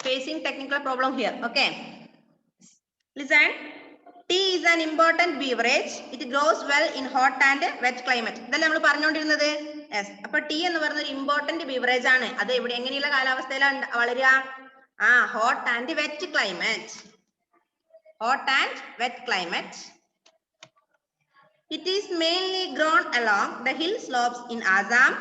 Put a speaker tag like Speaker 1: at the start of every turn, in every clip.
Speaker 1: facing technical problem here. Okay. Listen. Tea is an important beverage. It grows well in hot and wet climate. ഇതല്ലേ നമ്മൾ പറഞ്ഞുകൊണ്ടിരുന്നത്. Yes. അപ്പൊ tea എന്ന് പറയുന്ന ഒരു ഇമ്പോർട്ടന്റ് ബീവറേജ് ആണ്. അത് എവിടെ എങ്ങനെയുള്ള കാലാവസ്ഥയിലാണ് വളരുക? Hot and wet climate. Hot and wet climate. It is mainly grown along the hill slopes in Assam,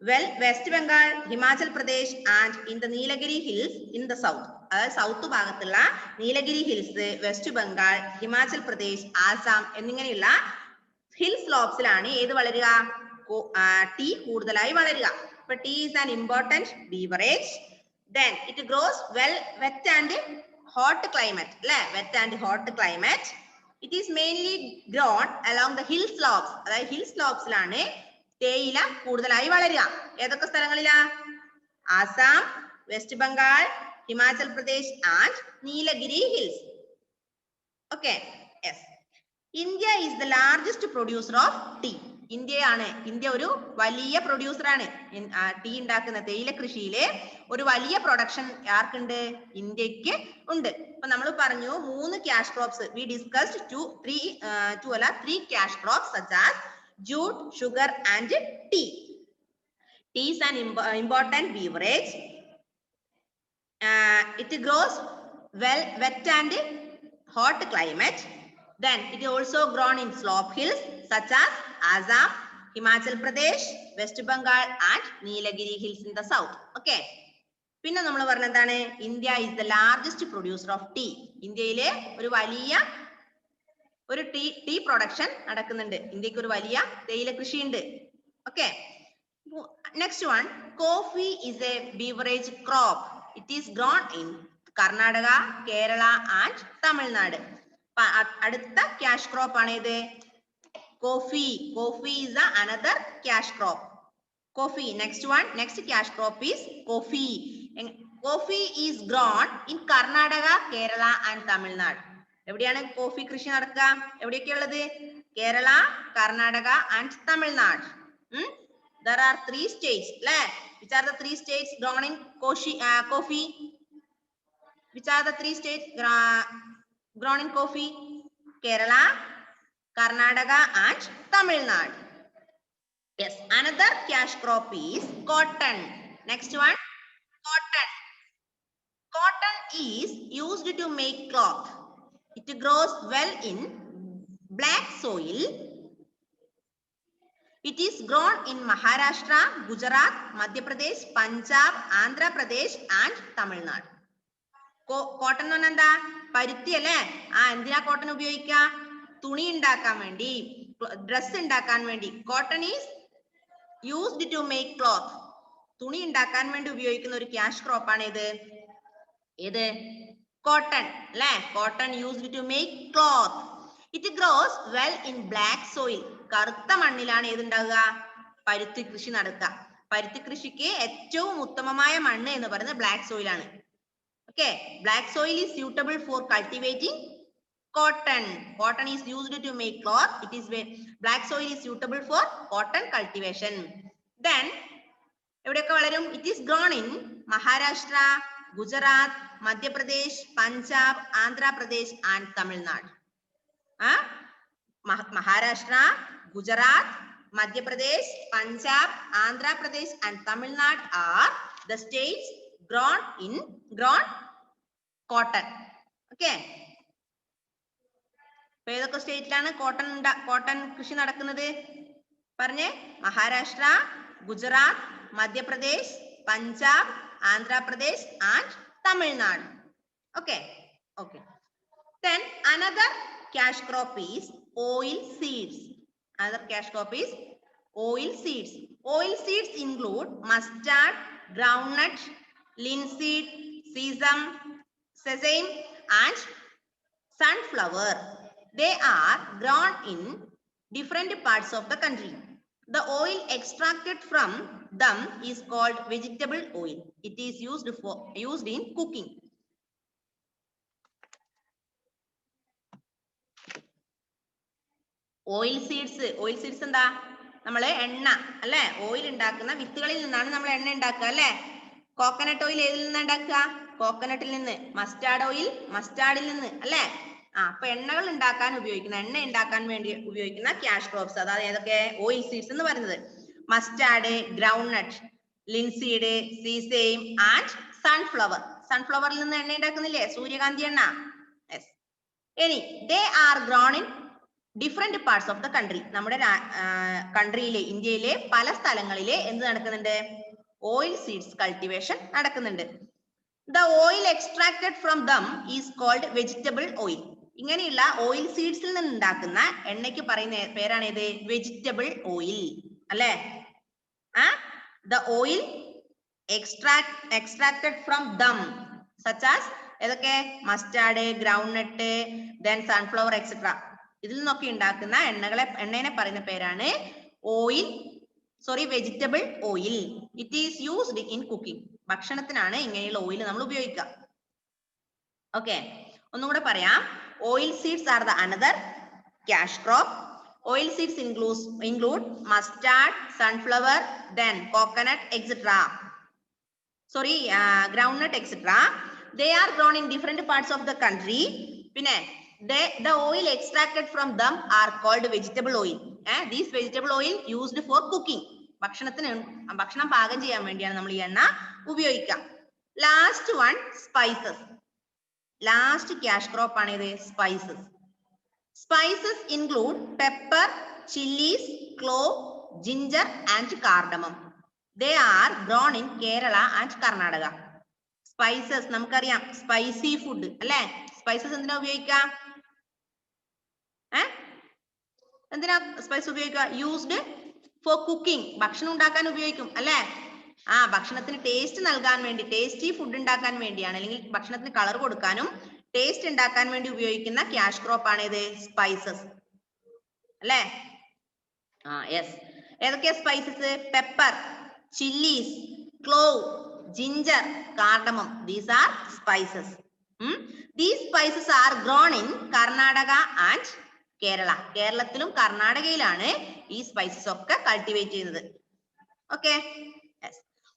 Speaker 1: West Bengal, Himachal Pradesh and in the Nilagiri hills in the south. South ഭാഗത്തുള്ള Nilgiri hills, West Bengal, Himachal Pradesh, Assam എന്നിങ്ങനെയുള്ള hill സ്ലോപ്സിലാണ് ഏത് വളരുക? Tea കൂടുതലായി വളരുക. അപ്പൊ tea is an important beverage. Then it grows well wet and hot climate, wet and hot climate. It is mainly grown along the hill slopes. അതായത് hill സ്ലോപ്സിലാണ് തേയില കൂടുതലായി വളരുക. ഏതൊക്കെ സ്ഥലങ്ങളിലാ? Assam, West Bengal, Himachal Pradesh and Nilgiri hills. Okay. Yes. India is the largest producer of tea. India ഒരു വലിയ producer ആണ്. ടീ ഉണ്ടാക്കുന്ന തേയില കൃഷിയിലെ ഒരു വലിയ പ്രൊഡക്ഷൻ ആർക്കുണ്ട്? ഇന്ത്യക്ക് ഉണ്ട്. അപ്പൊ നമ്മൾ പറഞ്ഞു 3 cash crops. We discussed 3 cash crops such as jute, sugar and tea. Tea is an important beverage. It grows well wet and hot climate. Then it is also grown in slope hills such as Assam, Himachal Pradesh, West Bengal and Nilagiri hills in the south. Okay. പിന്നെ നമ്മൾ പറഞ്ഞതാണ് India is the largest producer of tea. ഇന്ത്യയിലെ ഒരു വലിയ tea production നടക്കുന്നുണ്ട്. ഇന്ത്യക്ക് ഒരു വലിയ തേയില കൃഷിയുണ്ട്. Okay. Next one, coffee is a beverage crop. It is grown in Karnataka, Kerala and Tamil Nadu. അടുത്ത ക്യാഷ് ക്രോപ്പ് ആണ് ഇത് coffee. Coffee is another cash crop. Coffee. Next cash crop is coffee. Coffee is grown in Karnataka, Kerala and Tamil Nadu. എവിടെയാണ് coffee കൃഷി നടക്കുക? എവിടെയൊക്കെയുള്ളത്? Kerala, Karnataka and Tamil Nadu. There are 3 states, which are the 3 states grown in coffee? Which are the 3 states grown in coffee? Kerala, Karnataka and Tamil Nadu. Yes. Another cash crop is cotton. Next one, cotton. Cotton is used to make cloth. It grows well in black soil. It is grown in Maharashtra, Gujarat, Madhya Pradesh, Punjab, Andhra Pradesh and Tamil Nadu. Cotton എന്ന് പറഞ്ഞാൽ എന്താ? പരുത്തി അല്ലേ? എന്തിനാ cotton ഉപയോഗിക്കുക? തുണി ഉണ്ടാക്കാൻ വേണ്ടി, ഡ്രസ് ഉണ്ടാക്കാൻ വേണ്ടി. Cotton is used to make cloth. തുണി ഉണ്ടാക്കാൻ വേണ്ടി ഉപയോഗിക്കുന്ന ഒരു ക്യാഷ് ക്രോപ്പ് ആണ് ഏത്? കോട്ടൺ അല്ലേ? Cotton used to make cloth. It grows well in black soil. കറുത്ത മണ്ണിലാണ് ഏതുണ്ടാവുക? പരുത്തി കൃഷി നടക്കുക. പരുത്തി കൃഷിക്ക് ഏറ്റവും ഉത്തമമായ മണ്ണ് എന്ന് പറയുന്നത് ബ്ലാക്ക് സോയിൽ ആണ്. Okay, black soil is suitable for cultivating cotton. Cotton is used to make cloth. Black soil is suitable for cotton cultivation. Then, it is grown in Maharashtra, Gujarat, Madhya Pradesh, Punjab, Andhra Pradesh and Tamil Nadu. Maharashtra, Gujarat, Madhya Pradesh, Punjab, Andhra Pradesh and Tamil Nadu are the states grown cotton. Okay. ഏതൊക്കെ സ്റ്റേറ്റിലാണ് cotton കൃഷി നടക്കുന്നത്? പറഞ്ഞേ. Maharashtra, Gujarat, Madhya Pradesh, Punjab, Andhra Pradesh and Tamil Nadu. Okay. Okay. Then another cash crop is oil seeds. Another cash crop is oil seeds. Oil seeds include mustard, groundnut, linseed, sesame and sunflower. They are grown in different parts of the country. The oil extracted from them is called vegetable oil. It is used in cooking. Oil seeds എന്താ? നമ്മള് എണ്ണ അല്ലെ? Oil ഉണ്ടാക്കുന്ന വിത്തുകളിൽ നിന്നാണ് നമ്മൾ എണ്ണ ഉണ്ടാക്കുക അല്ലെ? കോക്കനട്ട് ഓയിൽ ഏതിൽ നിന്നാണ് ഉണ്ടാക്കുക? കോക്കനട്ടിൽ നിന്ന്, മസ്റ്റാർഡ് ഓയിൽ മസ്റ്റാർഡിൽ നിന്ന് അല്ലെ. അപ്പൊ എണ്ണകൾ ഉണ്ടാക്കാൻ ഉപയോഗിക്കുന്ന, എണ്ണ ഉണ്ടാക്കാൻ വേണ്ടി ഉപയോഗിക്കുന്ന ക്യാഷ് ക്രോപ്സ്, അതായത് ഏതൊക്കെ? ഓയിൽ സീഡ്സ് എന്ന് പറയുന്നത് mustard, groundnut, linseed, sesame and sunflower. സൺഫ്ലവറിൽ നിന്ന് എണ്ണ ഉണ്ടാക്കുന്നില്ലേ? സൂര്യകാന്തി എണ്ണ. ഇനി they are grown in different parts of the country. നമ്മുടെ കൺട്രിയിലെ, ഇന്ത്യയിലെ പല സ്ഥലങ്ങളിലെ എന്ത് നടക്കുന്നുണ്ട്? ഓയിൽ സീഡ്സ് കൾട്ടിവേഷൻ നടക്കുന്നുണ്ട്. The oil extracted from them is called vegetable oil. ഇങ്ങനെയുള്ള ഓയിൽ സീഡ്സിൽ നിന്ന് ഉണ്ടാക്കുന്ന എണ്ണയ്ക്ക് പറയുന്ന പേരാണ് ഏത്? വെജിറ്റബിൾ ഓയിൽ അല്ലെ. The oil extracted from them such as ഏതൊക്കെ? മസ്റ്റാർഡ്, ഗ്രൗണ്ട് നട്ട്, ദെൻ സൺഫ്ലവർ എക്സെട്ര. ഇതിൽ നിന്നൊക്കെ ഉണ്ടാക്കുന്ന എണ്ണയെ പറയുന്ന പേരാണ് vegetable oil. It is used in cooking. ഭക്ഷണത്തിനാണ് ഇങ്ങനെയുള്ള ഓയിൽ നമ്മൾ ഉപയോഗിക്കുക. ഓക്കെ, ഒന്നും കൂടെ പറയാം. Oil seeds are the another cash crop. Oil seeds include mustard, sunflower, then coconut, etc. Groundnut, etc. They are grown in different parts of the country. The oil extracted from them are called vegetable oil. This vegetable oil used for cooking. ഭക്ഷണം പാകം ചെയ്യാൻ വേണ്ടിയാണ് നമ്മൾ ഈ എണ്ണ ഉപയോഗിക്കുക. Last one, spices. Last cash crop ആണ് ഇത്, spices. Spices include pepper, chilies, clove, ginger and cardamom. They are grown in Kerala and Karnataka. Spices നമുക്കറിയാം, spicy food അല്ലേ? Spices എന്തിനാ ഉപയോഗിക്കുക? എന്തിനാ സ്പൈസ് ഉപയോഗിക്കുക? Used for cooking. ഭക്ഷണം ഉണ്ടാക്കാൻ ഉപയോഗിക്കും അല്ലേ? ഭക്ഷണത്തിന് ടേസ്റ്റ് നൽകാൻ വേണ്ടി, ടേസ്റ്റി ഫുഡ് ഉണ്ടാക്കാൻ വേണ്ടിയാണ്, അല്ലെങ്കിൽ ഭക്ഷണത്തിന് കളർ കൊടുക്കാനും ടേസ്റ്റ് ഉണ്ടാക്കാൻ വേണ്ടി ഉപയോഗിക്കുന്ന ക്യാഷ് ക്രോപ്പ് ആണ് ഇത്, സ്പൈസസ് അല്ലേ? യെസ്. ഏതൊക്കെയാ spices? Pepper, chillies, clove, ginger, cardamom. These are spices. These spices are grown in Karnataka and Kerala. കേരളത്തിലും കർണാടകയിലാണ് ഈ സ്പൈസസ് ഒക്കെ കൾട്ടിവേറ്റ് ചെയ്യുന്നത്. ഓക്കെ,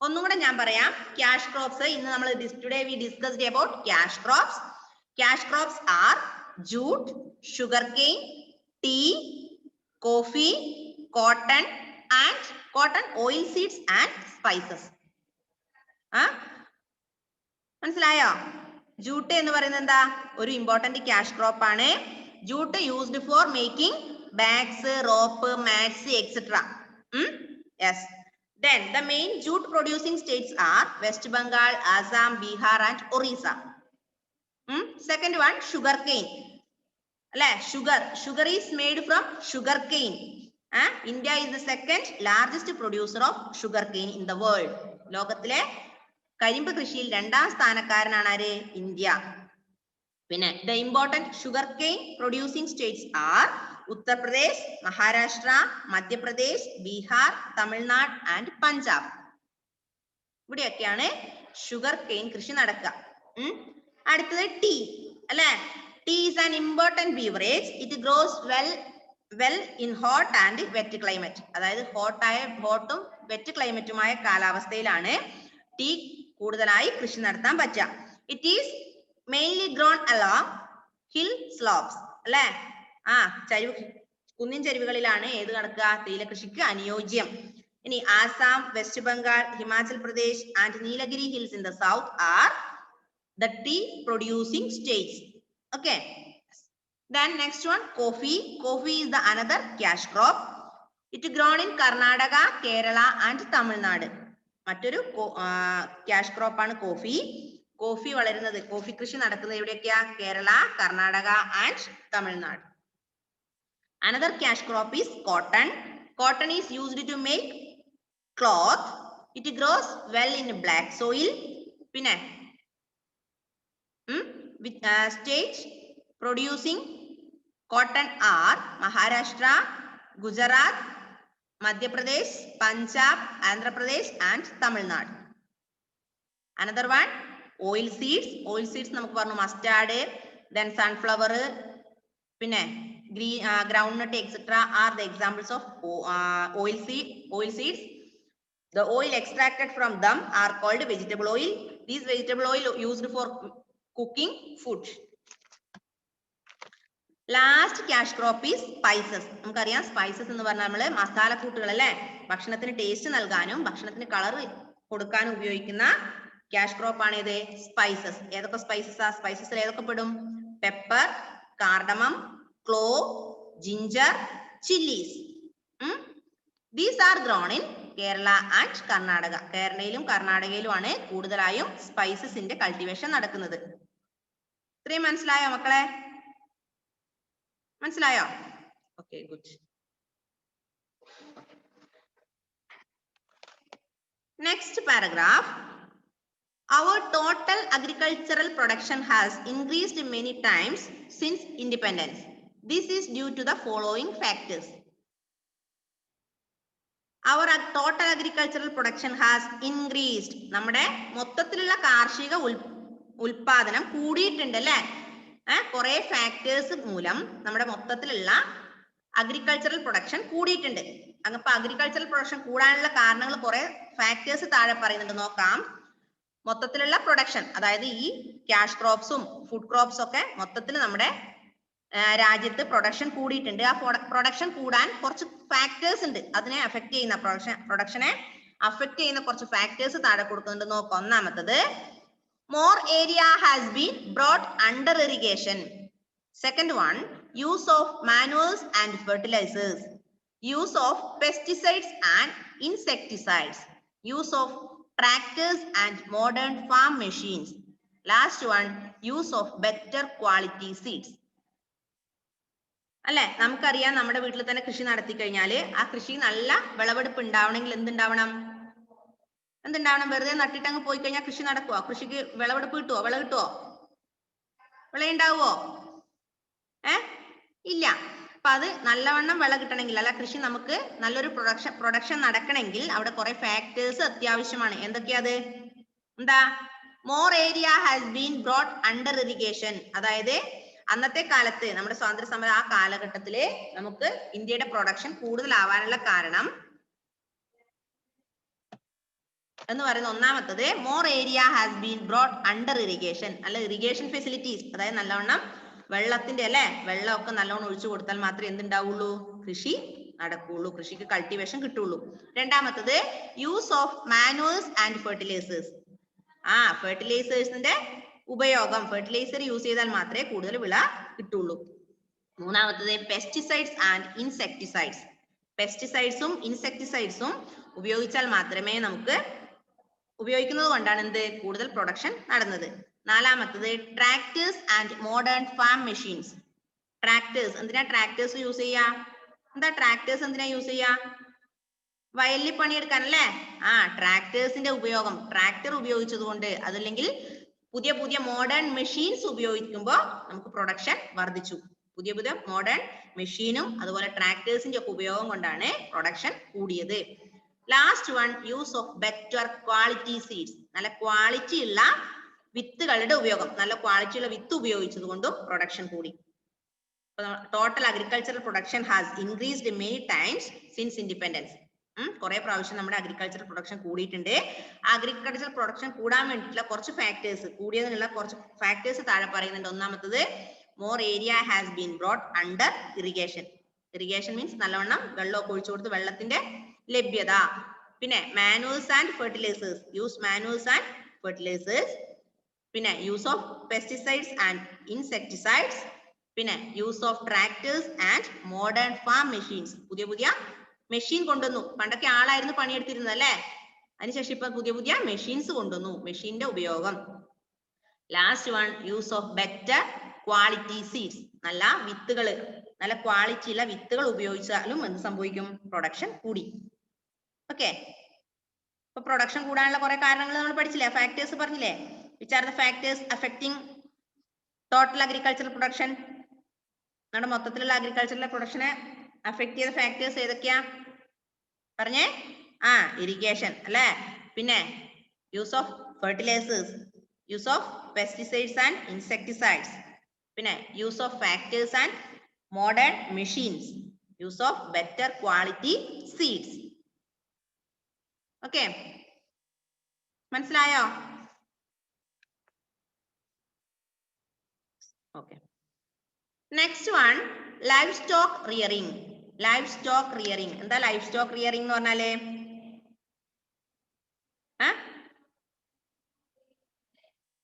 Speaker 1: ഒന്നും കൂടെ ഞാൻ പറയാം. ക്യാഷ് ക്രോപ്സ് ഇന്ന് നമ്മൾ today we discussed about cash crops. Cash crops are jute, sugarcane, tea, coffee, cotton, oil seeds and spices. മനസ്സിലായോ? ജൂട്ട് എന്ന് പറയുന്നത് എന്താ? ഒരു ഇമ്പോർട്ടന്റ് ക്യാഷ് ക്രോപ്പ് ആണ്. Jute used for making bags, rope, mats, etcetera. Yes. Then the main jute producing states are West Bengal, Assam, Bihar and Orissa. Second one, sugarcane. Sugar is made from sugarcane. India is the second largest producer of sugarcane in the world. ലോകത്തിലെ കരിമ്പ് കൃഷിയിൽ രണ്ടാം സ്ഥാനക്കാരനാണ് ആര്? India. the important sugarcane producing states are Uttar Pradesh, Maharashtra, Madhya Pradesh, Bihar, Tamil Nadu and Punjab. ഇവിടെയൊക്കെയാണ് sugarcane കൃഷി നടക്കുക. അടുത്തത് tea അല്ലെ. Tea is an important beverage. It grows well in hot and wet climate. അതായത് ഹോട്ടും wet ക്ലൈമറ്റുമായ കാലാവസ്ഥയിലാണ് tea കൂടുതലായി കൃഷി നടത്താൻ പറ്റുക. It is mainly grown along hill slopes അല്ലെ. കുന്നിൻ ചരിവുകളിലാണ് ഏത് നടക്കുക? തേയില കൃഷിക്ക് അനുയോജ്യം. ഇനി Assam, West Bengal, Himachal Pradesh and Nilgiri hills in the south are the tea producing states. Okay, then next one, coffee. Coffee is the another cash crop. It grown in Karnataka, Kerala and Tamil Nadu. മറ്റൊരു cash crop ആണ് coffee. Coffee വളരുന്നത്, coffee കൃഷി നടക്കുന്നത് എവിടെയൊക്കെയാ? Kerala, Karnataka and Tamil Nadu. Another cash crop is cotton. Cotton is used to make cloth. It grows well in black soil. പിന്നെ states producing cotton are Maharashtra, Gujarat, Madhya Pradesh, Punjab, Andhra Pradesh and Tamil Nadu. Another one, oil seeds. Oil seeds നമുക്ക് പറഞ്ഞു mustard, then sunflower, പിന്നെ groundnut, etc. are the examples of oil seeds. The oil extracted from them are called vegetable oil. These vegetable oil used for cooking food. Last cash crop is spices. നമുക്കറിയാം spices എന്ന് പറഞ്ഞാൽ നമ്മള് മസാലക്കൂട്ടുകൾ അല്ലെ, ഭക്ഷണത്തിന് taste നൽകാനും ഭക്ഷണത്തിന് colour കൊടുക്കാനും ഉപയോഗിക്കുന്ന ക്യാഷ് ക്രോപ്പ് ആണ് ഇത് സ്പൈസസ്. ഏതൊക്കെ സ്പൈസസ്? സ്പൈസസിൽ ഏതൊക്കെ പെടും? Pepper, cardamom, clove, ginger, chillies. These are grown in Kerala and Karnataka. കേരളയിലും കർണാടകയിലുമാണ് കൂടുതലായും സ്പൈസസിന്റെ കൾട്ടിവേഷൻ നടക്കുന്നത്. ഇത്രയും മനസ്സിലായോ മക്കളെ? മനസ്സിലായോ? Okay, good. Next paragraph. Our total agricultural production has increased many times since independence. This is due to the following factors. Our total agricultural production has increased. നമ്മുടെ മൊത്തത്തിലുള്ള കാർഷിക ഉൽപാദനം കൂടിയിട്ടുണ്ട് അല്ലേ? കുറെ ഫാക്ടേഴ്സ് മൂലം നമ്മുടെ മൊത്തത്തിലുള്ള അഗ്രികൾച്ചറൽ പ്രൊഡക്ഷൻ കൂടിയിട്ടുണ്ട്. അപ്പൊ അഗ്രികൾച്ചറൽ പ്രൊഡക്ഷൻ കൂടാനുള്ള കാരണങ്ങൾ കുറെ ഫാക്ടേഴ്സ് താഴെ പറയുന്നുണ്ട്, നോക്കാം. മൊത്തത്തിലുള്ള പ്രൊഡക്ഷൻ, അതായത് ഈ ക്യാഷ് ക്രോപ്സും ഫുഡ് ക്രോപ്സും ഒക്കെ മൊത്തത്തിൽ നമ്മുടെ രാജ്യത്ത് പ്രൊഡക്ഷൻ കൂടിയിട്ടുണ്ട്. ആ പ്രൊഡക്ഷൻ കൂടാൻ കുറച്ച് ഫാക്ടേഴ്സ് ഉണ്ട്, അതിനെ അഫക്ട് ചെയ്യുന്ന പ്രൊഡക്ഷനെ അഫക്ട് ചെയ്യുന്ന കുറച്ച് ഫാക്ടേഴ്സ് താഴെ കൊടുക്കുന്നുണ്ട്. നോക്കാം. ഒന്നാമത്തത്, more area has been brought under irrigation. Second one, use of manures and fertilizers, use of pesticides and insecticides, use of tractors and modern farm machines. Last one, use of better quality seeds. അല്ലെ, നമുക്കറിയാം നമ്മുടെ വീട്ടിൽ തന്നെ കൃഷി നടത്തി കഴിഞ്ഞാല് ആ കൃഷി നല്ല വിളവെടുപ്പ് ഉണ്ടാവണമെങ്കിൽ എന്തുണ്ടാവണം? വെറുതെ നട്ടിട്ട് അങ്ങ് പോയി കഴിഞ്ഞാൽ കൃഷി നടക്കുവോ? കൃഷിക്ക് വിളവെടുപ്പ് കിട്ടുവോ? വിള കിട്ടുവോ? വിളയുണ്ടാവുമോ? ഇല്ല. അപ്പൊ അത് നല്ലവണ്ണം വിള കിട്ടണമെങ്കിൽ, അല്ല കൃഷി നമുക്ക് നല്ലൊരു പ്രൊഡക്ഷൻ നടക്കണമെങ്കിൽ അവിടെ കുറെ ഫാക്ടേഴ്സ് അത്യാവശ്യമാണ്. എന്തൊക്കെയാത്? എന്താ? More area has been brought under irrigation. അതായത് അന്നത്തെ കാലത്ത് നമ്മുടെ സ്വാതന്ത്ര്യ സമര ആ കാലഘട്ടത്തില് നമുക്ക് ഇന്ത്യയുടെ പ്രൊഡക്ഷൻ കൂടുതലാവാനുള്ള കാരണം എന്ന് പറയുന്ന ഒന്നാമത്തത്, more area has been brought under irrigation. അല്ല, ഇറിഗേഷൻ ഫെസിലിറ്റീസ്, അതായത് നല്ലവണ്ണം വെള്ളത്തിന്റെ വെള്ളമൊക്കെ നല്ലോണം ഒഴിച്ചു കൊടുത്താൽ മാത്രമേ എന്തുണ്ടാവുള്ളൂ? കൃഷി നടക്കുള്ളൂ, കൃഷിക്ക് കൾട്ടിവേഷൻ കിട്ടുള്ളൂ. രണ്ടാമത്തത്, use of manures and fertilizers. ഫെർട്ടിലൈസേഴ്സിന്റെ ഉപയോഗം, ഫെർട്ടിലൈസർ യൂസ് ചെയ്താൽ മാത്രമേ കൂടുതൽ വിള കിട്ടുള്ളൂ. മൂന്നാമത്തത്, പെസ്റ്റിസൈഡ്സ് ആൻഡ് ഇൻസെക്ടിസൈഡ്സ്. പെസ്റ്റിസൈഡ്സും ഇൻസെക്ടിസൈഡ്സും ഉപയോഗിച്ചാൽ മാത്രമേ നമുക്ക് ഉപയോഗിക്കുന്നത് കൊണ്ടാണ് എന്ത് കൂടുതൽ പ്രൊഡക്ഷൻ നടന്നത്. നാലാമത്തത്, tractors and modern farm machines. Tractors, എന്തിനാ ട്രാക്ടേഴ്സ് യൂസ് ചെയ്യാ? എന്താ ട്രാക്ടേഴ്സ് എന്തിനാ യൂസ് ചെയ്യാ? വയലിൽ പണിയെടുക്കാൻ അല്ലേ? ട്രാക്ടേഴ്സിന്റെ ഉപയോഗം, ട്രാക്ടർ ഉപയോഗിച്ചത് കൊണ്ട്, അതല്ലെങ്കിൽ പുതിയ പുതിയ മോഡേൺ മെഷീൻസ് ഉപയോഗിക്കുമ്പോൾ നമുക്ക് പ്രൊഡക്ഷൻ വർദ്ധിച്ചു. പുതിയ പുതിയ മോഡേൺ മെഷീനും അതുപോലെ ട്രാക്ടേഴ്സിന്റെ ഒക്കെ ഉപയോഗം കൊണ്ടാണ് പ്രൊഡക്ഷൻ കൂടിയത്. Last one, use of better quality seeds. നല്ല ക്വാളിറ്റി ഉള്ള വിത്തുകളുടെ ഉപയോഗം, നല്ല ക്വാളിറ്റി ഉള്ള വിത്ത് ഉപയോഗിച്ചത് കൊണ്ടും പ്രൊഡക്ഷൻ കൂടി. Total agricultural production has increased many times since independence. കുറെ പ്രാവശ്യം നമ്മുടെ അഗ്രികൾച്ചറൽ പ്രൊഡക്ഷൻ കൂടിയിട്ടുണ്ട്. അഗ്രികൾച്ചറൽ പ്രൊഡക്ഷൻ കൂടാൻ വേണ്ടിയിട്ടുള്ള കുറച്ച് ഫാക്ടേഴ്സ്, കൂടിയതിനുള്ള കുറച്ച് ഫാക്ടേഴ്സ് താഴെ പറയുന്നുണ്ട്. ഒന്നാമത്തത്, more area has been brought under irrigation. Irrigation means നല്ലവണ്ണം വെള്ളമൊക്കെ ഒഴിച്ചു കൊടുത്ത് വെള്ളത്തിന്റെ ലഭ്യത. പിന്നെ manures and fertilizers, use manures and fertilizers. പിന്നെ use of pesticides and insecticides. പിന്നെ use of tractors and modern farm machines. പുതിയ പുതിയ മെഷീൻ കൊണ്ടുവന്നു. പണ്ടൊക്കെ ആളായിരുന്നു പണിയെടുത്തിരുന്നത് അല്ലെ? അതിനുശേഷം ഇപ്പൊ പുതിയ പുതിയ മെഷീൻസ് കൊണ്ടുവന്നു, മെഷീന്റെ ഉപയോഗം. Last one, use of better quality seeds. നല്ല വിത്തുകള്, നല്ല ക്വാളിറ്റി ഉള്ള വിത്തുകൾ ഉപയോഗിച്ചാലും എന്ത് സംഭവിക്കും? പ്രൊഡക്ഷൻ കൂടി. ഓക്കെ, ഇപ്പൊ പ്രൊഡക്ഷൻ കൂടാനുള്ള കുറെ കാരണങ്ങൾ നമ്മൾ പഠിച്ചില്ലേ? ഫാക്ടേഴ്സ് പറഞ്ഞില്ലേ? Which are the factors affecting total agricultural production? നമ്മുടെ മൊത്തത്തിലുള്ള അഗ്രികൾച്ചറൽ പ്രൊഡക്ഷനെ അഫക്ട് ചെയ്ത ഫാക്ടേഴ്സ് ഏതൊക്കെയാ പറഞ്ഞേ? ഇറിഗേഷൻ അല്ലെ? പിന്നെ use of fertilizers, use of pesticides and insecticides. പിന്നെ use of factors and modern machines, use of better quality seeds. Okay, മനസ്സിലായോ? Okay. Next one, livestock rearing. Livestock rearing. എന്താ livestock rearing എന്ന് പറഞ്ഞാലേ?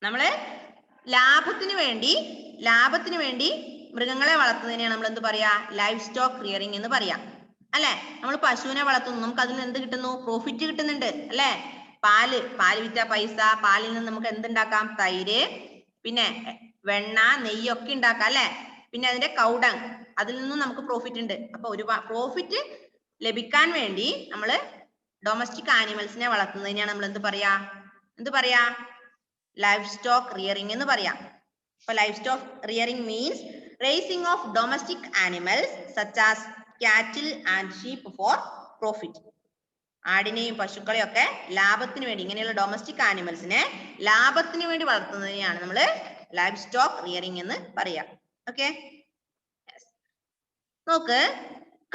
Speaker 1: നമ്മള് ലാഭത്തിന് വേണ്ടി മൃഗങ്ങളെ വളർത്തുന്നതിനെയാണ് നമ്മൾ എന്ത് പറയാ? ലൈവ് സ്റ്റോക്ക് റിയറിംഗ് എന്ന് പറയാം. അല്ലെ? നമ്മൾ പശുവിനെ വളർത്തുന്നു, നമുക്ക് അതിൽ നിന്ന് എന്ത് കിട്ടുന്നു? പ്രോഫിറ്റ് കിട്ടുന്നുണ്ട് അല്ലെ? പാല് വിറ്റ പൈസ, പാലിൽ നിന്ന് നമുക്ക് എന്തുണ്ടാക്കാം? തൈര്, പിന്നെ വെണ്ണ, നെയ്യൊക്കെ ഉണ്ടാക്കാം അല്ലെ? പിന്നെ അതിന്റെ കൗഡങ്, അതിൽ നിന്നും നമുക്ക് പ്രോഫിറ്റ് ഉണ്ട്. അപ്പൊ ഒരു പ്രോഫിറ്റ് ലഭിക്കാൻ വേണ്ടി നമ്മള് ഡൊമസ്റ്റിക് ആനിമൽസിനെ വളർത്തുന്നതിനെയാണ് നമ്മൾ എന്ത് പറയാ? Livestock rearing എന്ന് പറയാം. അപ്പൊ livestock rearing means raising of domestic animals such as cattle and sheep for profit. ആടിനെയും പശുക്കളെയും ഒക്കെ ലാഭത്തിന് വേണ്ടി, ഇങ്ങനെയുള്ള ഡൊമസ്റ്റിക് ആനിമൽസിനെ ലാഭത്തിന് വേണ്ടി വളർത്തുന്നതിനെയാണ് നമ്മൾ livestock rearing എന്ന് പറയാം. ഓക്കെ, നോക്ക്,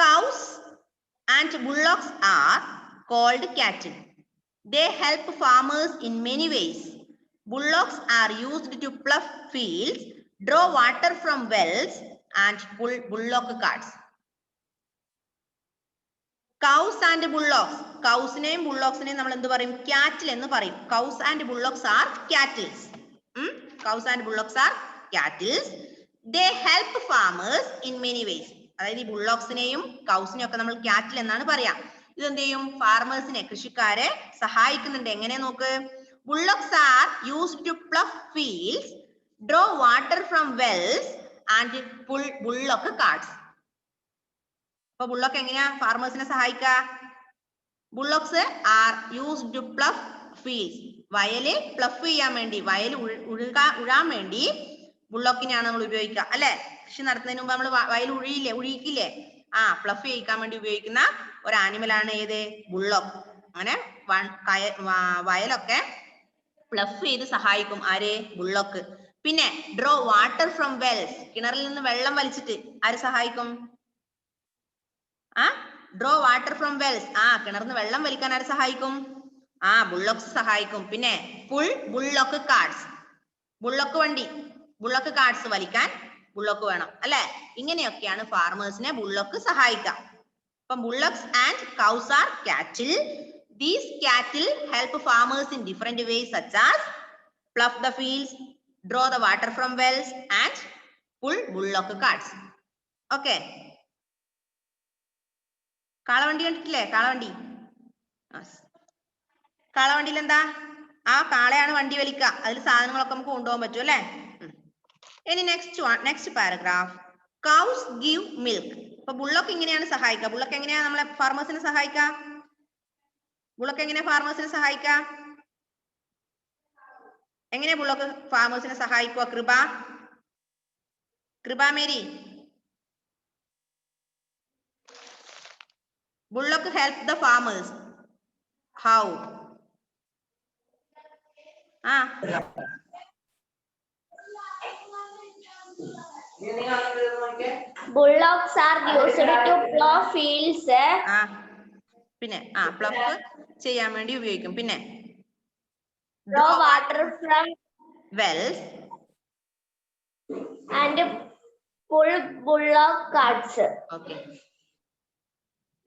Speaker 1: cows and bullocks are called cattle. They help farmers in many ways. Bullocks are used to plough fields, draw water from wells and pull bullock carts. Cows and bullocks. Cows name bullocks name നമ്മൾ എന്ത് പറയും? Cattle എന്ന് പറയും. Cows and bullocks are cattle. Cows and bullocks are cattle. They help farmers in many ways. അതായത് ഈ ബുള്ളോക്സിനെയും കൗസിനെയും ഒക്കെ നമ്മൾ cattle എന്നാണ് പറയാം. ഇതെന്ത് ചെയ്യും? ഫാർമേഴ്സിനെ, കൃഷിക്കാരെ സഹായിക്കുന്നുണ്ട്. എങ്ങനെ നോക്ക്? Bullocks are used to plough fields, draw water from wells and pull bullock carts. അപ്പൊ ബുള്ളോക്ക് എങ്ങനെയാ ഫാർമേഴ്സിനെ സഹായിക്ക? Bullocks are used to plough fields. വയല് പ്ലഫ് ചെയ്യാൻ വേണ്ടി, വയൽ ഉഴാൻ വേണ്ടി ബുള്ളോക്കിനെയാണ് നമ്മൾ ഉപയോഗിക്കുക അല്ലെ? കൃഷി നടത്തുന്നതിന് മുമ്പ് നമ്മൾ വയൽ ഉഴിക്കില്ലേ? പ്ലഫ് ചെയ്യിക്കാൻ വേണ്ടി ഉപയോഗിക്കുന്ന ഒരു ആനിമലാണ് ഏത്? ബുള്ളോക്ക്. അങ്ങനെ വയലൊക്കെ പ്ലഫ് ചെയ്ത് സഹായിക്കും ആര്? ബുള്ളോക്ക്. പിന്നെ ഡ്രോ വാട്ടർ ഫ്രം വെൽസ്, കിണറിൽ നിന്ന് വെള്ളം വലിച്ചിട്ട് ആര് സഹായിക്കും? ഡ്രോ വാട്ടർ ഫ്രം വെൽസ്, കിണറിന്ന് വെള്ളം വലിക്കാൻ ആര് സഹായിക്കും? ബുള്ളോക്സ് സഹായിക്കും. പിന്നെ pull bullock carts, bullock carts വലിക്കാൻ ബുള്ളോക്ക് വേണം അല്ലെ? ഇങ്ങനെയൊക്കെയാണ് ഫാർമേഴ്സിനെ ബുള്ളോക്ക് സഹായിക്കാം. അപ്പം bullocks and cows are cattle. These cattle help farmers in different ways such as plough the fields, draw the water from wells and pull bullock carts. Okay. കാളവണ്ടി കണ്ടിട്ടില്ലേ? കാളവണ്ടിയിൽ എന്താ? കാളയാണ് വണ്ടി വലിക്കുക. അതിൽ സാധനങ്ങളൊക്കെ നമുക്ക് കൊണ്ടുപോകാൻ പറ്റും അല്ലെ? ഇനി next paragraph. Cows give milk. അപ്പൊ ബുള്ളോക്ക് ഇങ്ങനെയാണ് സഹായിക്കുക. ബുള്ളോക്ക് എങ്ങനെയാ നമ്മളെ ഫാർമേഴ്സിനെ സഹായിക്കുക? എങ്ങനെ ബുള്ളോക്ക് ഫാർമേഴ്സിനെ സഹായിക്കുക? കൃപ Mary. Bullock help the farmers. How?
Speaker 2: Bullocks are used to plough fields.
Speaker 1: പിന്നെ പ്ലഫ് ചെയ്യാൻ വേണ്ടി ഉപയോഗിക്കും. പിന്നെ
Speaker 2: draw water from
Speaker 1: wells
Speaker 2: and pull bullock carts.
Speaker 1: Okay.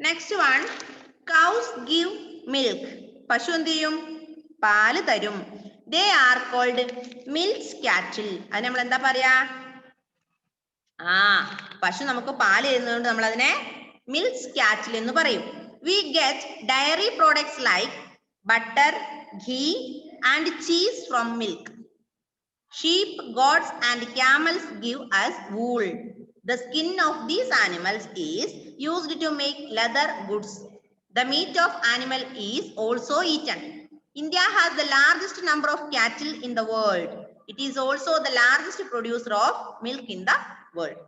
Speaker 1: Next one, cows give milk. പശു എന്ത് ചെയ്യും? പാല് തരും. They are called milk cattle. അത് നമ്മൾ എന്താ പറയാ? പശു നമുക്ക് പാല് തരുന്നതുകൊണ്ട് നമ്മൾ അതിനെ milk cattle എന്ന് പറയും. We get dairy products like butter, ghee and cheese from milk. Sheep, goats and camels give us wool. The skin of these animals is used to make leather goods. The meat of animal is also eaten. India has the largest number of cattle in the world. It is also the largest producer of milk in the world.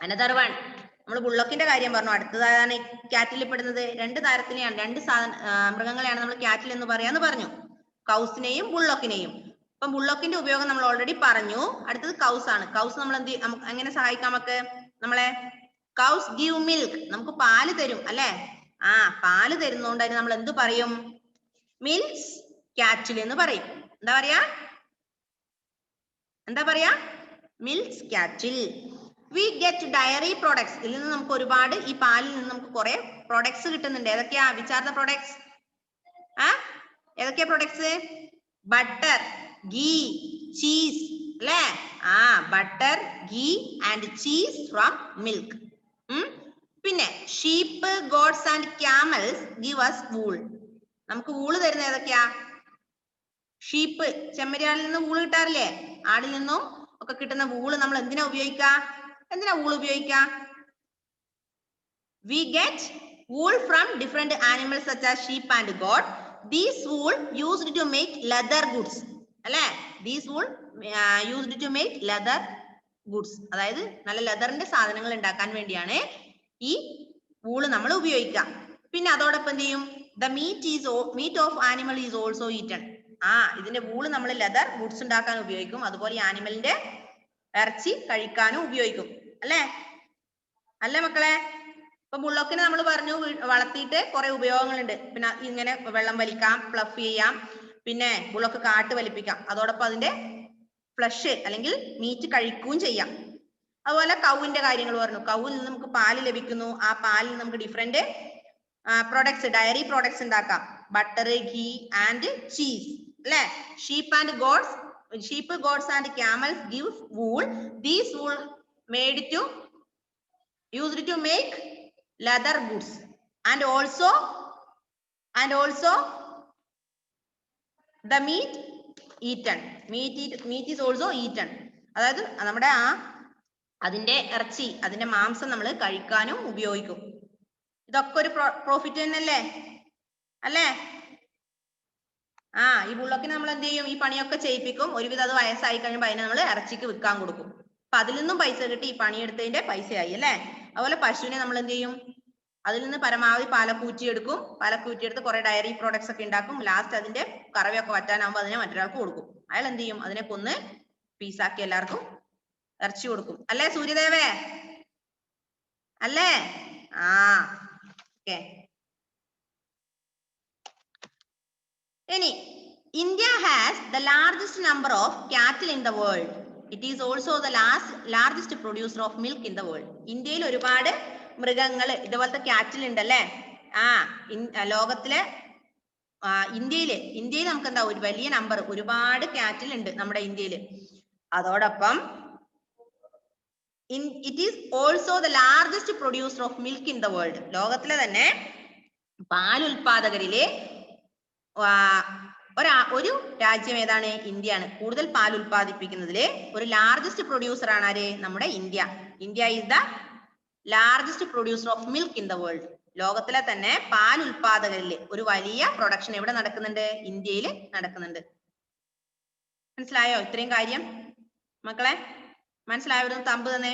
Speaker 1: Another one. നമ്മൾ ബുള്ളോക്കിന്റെ കാര്യം പറഞ്ഞു. അടുത്തതാണ് കാറ്റിൽ പെടുന്നത്. രണ്ട് തരത്തിനെയാണ്, രണ്ട് മൃഗങ്ങളെയാണ് നമ്മൾ കാറ്റിൽ എന്ന് പറയാന്ന് പറഞ്ഞു. കൗസിനെയും ബുള്ളോക്കിനെയും. അപ്പം ബുള്ളോക്കിന്റെ ഉപയോഗം നമ്മൾ ഓൾറെഡി പറഞ്ഞു. അടുത്തത് കൗസ് ആണ്. കൗസ് നമ്മൾ എങ്ങനെ സഹായിക്കാം? നമുക്ക് നമ്മളെ കൗസ് ഗീവ് മിൽക്ക്, നമുക്ക് പാല് തരും അല്ലെ? പാല് തരുന്നോണ്ട് അതിന് നമ്മൾ എന്ത് പറയും? മിൽക്സ് കാറ്റിൽ എന്ന് പറയും. എന്താ പറയാ? milks cattle. We get dairy products. ഇതിൽ നിന്ന് നമുക്ക് ഒരുപാട് ഈ പാലിൽ നിന്ന് നമുക്ക് കുറെ പ്രൊഡക്ട്സ് കിട്ടുന്നുണ്ട്. ഏതൊക്കെയാ? Which are the products? ഏതൊക്കെയാ പ്രൊഡക്ട്സ്? ബട്ടർ, ഗീ, ചീസ് അല്ലേ? Butter, ghee and cheese from milk. പിന്നെ sheep, goats and camels give us wool. നമുക്ക് വൂള് തരുന്ന ഏതൊക്കെയാ? ഷീപ്പ്, ചെമ്മരിയാടിൽ നിന്ന് വൂള് കിട്ടാറില്ലേ? ആടിൽ നിന്നും ഒക്കെ കിട്ടുന്ന വൂള് നമ്മൾ എന്തിനാ ഉപയോഗിക്കുക? എന്തിനാ വൂള് ഉപയോഗിക്കുക? We get wool from different animals such as sheep and goat. These wool used to make leather goods. അല്ലേ? These wool used to make leather goods. അതായത് നല്ല ലെതറിന്റെ സാധനങ്ങൾ ഉണ്ടാക്കാൻ വേണ്ടിയാണ് ഈ വൂള് നമ്മൾ ഉപയോഗിക്കുക. പിന്നെ അതോടൊപ്പം എന്ത് ചെയ്യും? The meat of animal is also eaten. ഇതിന്റെ വൂള് നമ്മൾ ലെതർ ഗുഡ്സ് ഉണ്ടാക്കാൻ ഉപയോഗിക്കും. അതുപോലെ ഈ ആനിമലിന്റെ ഇറച്ചി കഴിക്കാനും ഉപയോഗിക്കും. അല്ലേ? അല്ലേ മക്കളെ? ഇപ്പൊ ബുള്ളോക്കിനെ നമ്മൾ പറഞ്ഞു വളർത്തിയിട്ട് കുറെ ഉപയോഗങ്ങളുണ്ട്. പിന്നെ ഇങ്ങനെ വെള്ളം വലിക്കാം, ഫ്ലഫ് ചെയ്യാം, പിന്നെ ബുള്ളോക്ക് കാട്ട് വലിപ്പിക്കാം. അതോടൊപ്പം അതിന്റെ ഫ്ലഷ് അല്ലെങ്കിൽ മീറ്റ് കഴിക്കുകയും ചെയ്യാം. അതുപോലെ കൗവിന്റെ കാര്യങ്ങൾ പറഞ്ഞു. കൗവിൽ നിന്ന് നമുക്ക് പാല് ലഭിക്കുന്നു. ആ പാലിൽ നമുക്ക് ഡിഫറെന്റ് പ്രൊഡക്ട്സ്, ഡയറി പ്രൊഡക്ട്സ് ഉണ്ടാക്കാം. ബട്ടർ, ഘീ ആൻഡ് ചീസ് അല്ലെ? Sheep and goats, sheep, goats and camels give wool. These wool used to make leather goods and also the meat eaten. Meat is also eaten. അതായത് നമ്മുടെ അതിന്റെ ഇറച്ചി, അതിന്റെ മാംസം നമ്മൾ കഴിക്കാനും ഉപയോഗിക്കും. ഇതൊക്കെ ഒരു പ്രോഫിറ്റ് തന്നെയല്ലേ? അല്ലേ? ഈ ബുള്ളോക്കിന് നമ്മൾ എന്ത് ചെയ്യും? ഈ പണിയൊക്കെ ചെയ്യിപ്പിക്കും. ഒരുവിധം അത് വയസ്സായി കഴിയുമ്പോൾ അതിനെ നമ്മൾ ഇറച്ചിക്ക് വിൽക്കാൻ കൊടുക്കും. അപ്പൊ അതിൽ നിന്നും പൈസ കിട്ടി. ഈ പണിയെടുത്തതിന്റെ പൈസയായി അല്ലേ? അതുപോലെ പശുവിനെ നമ്മൾ എന്ത് ചെയ്യും? അതിൽ നിന്ന് പരമാവധി പാലൊക്കെ ഊറ്റിയെടുക്കും. പാലൊക്കെ ഊറ്റിയെടുത്ത് കുറെ ഡയറി പ്രോഡക്ട്സ് ഒക്കെ ഉണ്ടാക്കും. ലാസ്റ്റ് അതിന്റെ കറവയൊക്കെ വറ്റാനാകുമ്പോൾ അതിനെ മറ്റൊരാൾക്ക് കൊടുക്കും. അയാൾ എന്ത് ചെയ്യും? അതിനെ കൊന്ന് പീസാക്കി എല്ലാവർക്കും ഇറച്ചി കൊടുക്കും. അല്ലേ സൂര്യദേവേ? അല്ലേ? ഓക്കെ. ഇനി India has the largest number of cattle in the world. It is also the largest producer of milk in the world. ഇന്ത്യയിൽ ഒരുപാട് മൃഗങ്ങൾ ഇതുപോലത്തെ കാറ്റിൽ ഉണ്ടല്ലേ? ലോകത്തിലെ ഇന്ത്യയിൽ നമുക്ക് എന്താ ഒരു വലിയ നമ്പർ, ഒരുപാട് കാറ്റിൽ ഉണ്ട് നമ്മുടെ ഇന്ത്യയിൽ. അതോടൊപ്പം it is also the largest producer of milk in the world. ലോകത്തിലെ തന്നെ പാലുൽപാദകരിലെ ഒരു രാജ്യം ഏതാണ്? ഇന്ത്യയാണ്. കൂടുതൽ പാൽ ഉൽപ്പാദിപ്പിക്കുന്നതിലെ ഒരു ലാർജസ്റ്റ് പ്രൊഡ്യൂസർ ആണ് ആര്? നമ്മുടെ India. India is the largest producer of milk in the world. ലോകത്തിലെ തന്നെ പാൽ ഉൽപാദകരിലെ ഒരു വലിയ പ്രൊഡക്ഷൻ എവിടെ നടക്കുന്നുണ്ട്? ഇന്ത്യയിൽ നടക്കുന്നുണ്ട്. മനസ്സിലായോ ഇത്രയും കാര്യം മക്കളെ? മനസ്സിലായവരും തമ്പ് തന്നെ.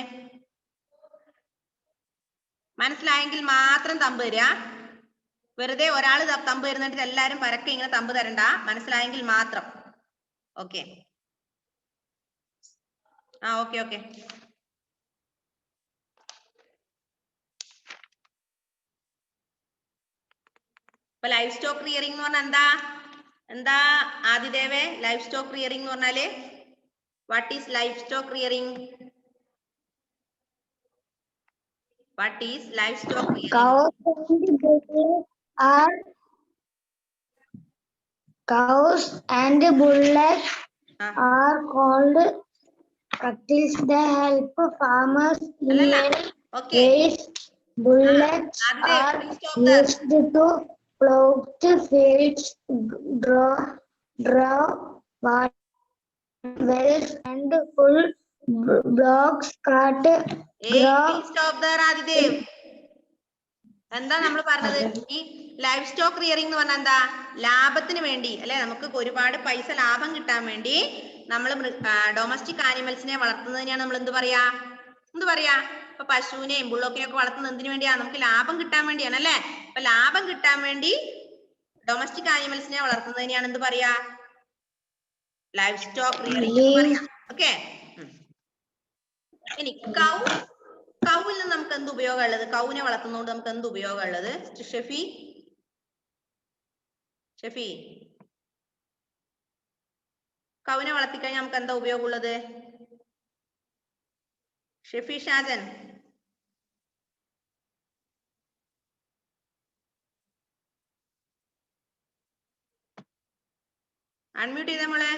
Speaker 1: മനസ്സിലായെങ്കിൽ മാത്രം തമ്പ് തരിക. വെറുതെ ഒരാൾ തമ്പ് തരുന്നിട്ട് എല്ലാരും പരക്കെ ഇങ്ങനെ തമ്പ് തരണ്ട. മനസ്സിലായെങ്കിൽ മാത്രം. Okay okay. ഇപ്പൊ ലൈഫ് സ്റ്റോക്ക് റിയറിംഗ് എന്ന് പറഞ്ഞാൽ എന്താ ആദിദേവേ? ലൈഫ് സ്റ്റോക്ക് റിയറിംഗ് എന്ന് പറഞ്ഞാല് what is life stock rearing? What is livestock rearing?
Speaker 2: Cows and bullocks are called cattle. They help farmers in many ways. Bullocks are used to plow fields, draw water wells, and pull blocks, cart.
Speaker 1: Stop there, Adidev. എന്താ നമ്മൾ പറഞ്ഞത്? ഈ life stock rearing എന്ന് പറഞ്ഞാൽ എന്താ? ലാഭത്തിന് വേണ്ടി അല്ലെ? നമുക്ക് ഒരുപാട് പൈസ ലാഭം കിട്ടാൻ വേണ്ടി നമ്മൾ ഡൊമസ്റ്റിക് ആനിമൽസിനെ വളർത്തുന്നതിനെയാണ് നമ്മൾ എന്ത് പറയാ? ഇപ്പൊ പശുവിനെയും ബുള്ളോക്കിനെയും ഒക്കെ വളർത്തുന്നത് എന്തിനു വേണ്ടിയാ? നമുക്ക് ലാഭം കിട്ടാൻ വേണ്ടിയാണ് അല്ലെ? അപ്പൊ ലാഭം കിട്ടാൻ വേണ്ടി ഡൊമസ്റ്റിക് ആനിമൽസിനെ വളർത്തുന്നതിനെയാണ് എന്ത് പറയാ? ലൈഫ് സ്റ്റോക്ക് റിയറിംഗ് എന്ന് പറയാ. ഓക്കെ. ഇനി കൗവിൽ നിന്ന് നമുക്ക് എന്ത് ഉപയോഗം ഉള്ളത്? കൗവിനെ വളർത്തുന്നതുകൊണ്ട് നമുക്ക് എന്ത് ഉപയോഗം ഉള്ളത്? ഷെഫി കൗവിനെ വളർത്തിക്കഴിഞ്ഞാൽ നമുക്ക് എന്താ ഉപയോഗം ഉള്ളത്? ഷെഫി ഷാജൻ. അൺമ്യൂട്ട് ചെയ്തേ മോളെ.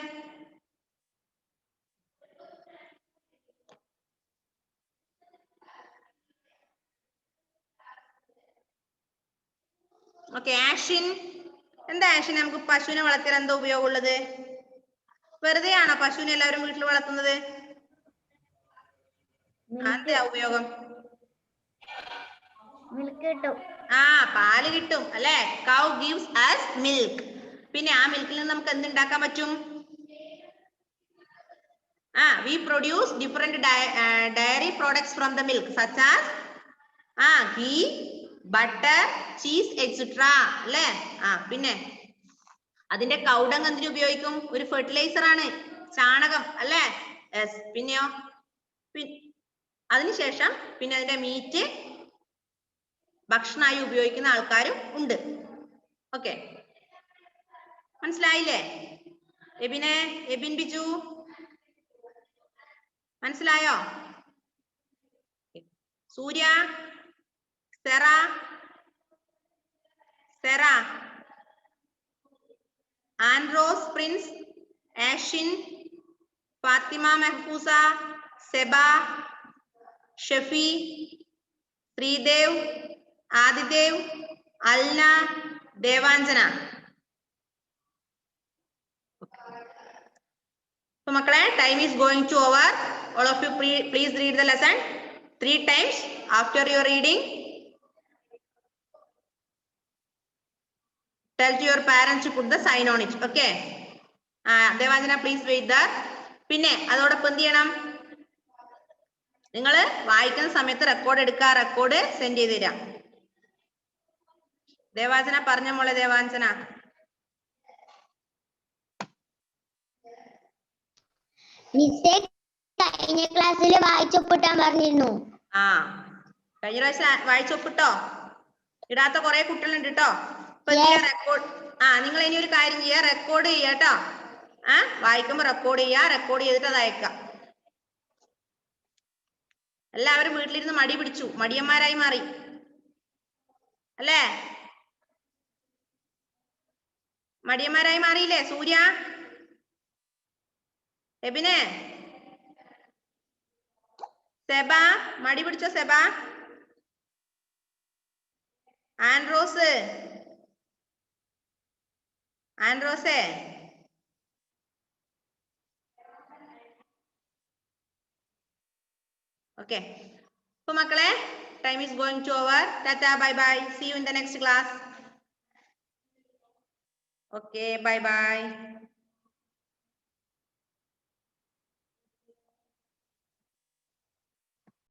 Speaker 1: ഓക്കെ, ആഷിൻ. എന്താ ആഷിൻ, നമുക്ക് പശുവിനെ വളർത്തിയാൽ എന്താ ഉപയോഗമുള്ളത്? വെറുതെ ആണോ പശുവിനെ എല്ലാവരും വീട്ടിൽ വളർത്തുന്നത്? എന്താ ഉപയോഗം?
Speaker 2: മിൽക്ക് കിട്ടും.
Speaker 1: പാല് കിട്ടും അല്ലെ? കൗ ഗിവ്സ് us milk. പിന്നെ ആ മിൽക്കിൽ നിന്ന് നമുക്ക് എന്തുണ്ടാക്കാൻ പറ്റും? we produce different dairy products from the milk such as ghee, butter, cheese, etc. അല്ലേ? പിന്നെ അതിന്റെ കൗഡങ് എന്തിനു ഉപയോഗിക്കും? ഒരു ഫെർട്ടിലൈസർ ആണ്, ചാണകം അല്ലേ? പിന്നെയോ അതിനുശേഷം പിന്നെ അതിന്റെ മീറ്റ് ഭക്ഷണമായി ഉപയോഗിക്കുന്ന ആൾക്കാരും ഉണ്ട്. ഓക്കെ, മനസ്സിലായില്ലേ? എബിൻ ബിജു മനസ്സിലായോ? സൂര്യ, സെറ, ആൻഡ്രോസ് പ്രിൻസ്, ആഷിൻ, ഫാത്തിമ മെഹ്ഫൂസ, സെബ, ഷെഫി, ശ്രീദേവ്, ആദിദേവ്, അൽന, ദേവാഞ്ജന. So മക്കളെ, time is going to over. All of you please read the lesson 3 times. After your reading, tell to your parents to put the sign on it. Okay. Devanjana, please wait there. പിന്നെ അതോടൊപ്പം എന്ത് ചെയ്യണം? നിങ്ങൾ വായിക്കുന്ന സമയത്ത് record എടുക്കുക, record send ചെയ്ത് തരാം. ദേവാഞ്ജന പറഞ്ഞ മോളെ. ദേവാഞ്ജന,
Speaker 2: കഴിഞ്ഞ ക്ലാസ്സിൽ വായിച്ചൊപ്പിട്ടാൻ പറഞ്ഞിരുന്നു.
Speaker 1: കഴിഞ്ഞ പ്രാവശ്യം വായിച്ചൊപ്പിട്ടോ? ഇടാത്ത കുറെ കുട്ടികളുണ്ട് കേട്ടോ. റെക്കോർഡ് നിങ്ങൾ ഇനി ഒരു കാര്യം ചെയ്യാ, റെക്കോർഡ് ചെയ്യാ കേട്ടോ. വായിക്കുമ്പോ റെക്കോർഡ് ചെയ്യാ, റെക്കോർഡ് ചെയ്തിട്ട് അത് അയക്കാം. എല്ലാവരും വീട്ടിലിരുന്ന് മടി പിടിച്ചു, മടിയന്മാരായി മാറി അല്ലേ? മടിയന്മാരായി മാറിയില്ലേ? സൂര്യ, എബിനെ, സെബ മടി പിടിച്ചോ? സെബ, ആൻഡ്രോസേ, okay. So മക്കളെ, time is going to over. Tata, bye bye. See you in the next class. Okay, bye bye.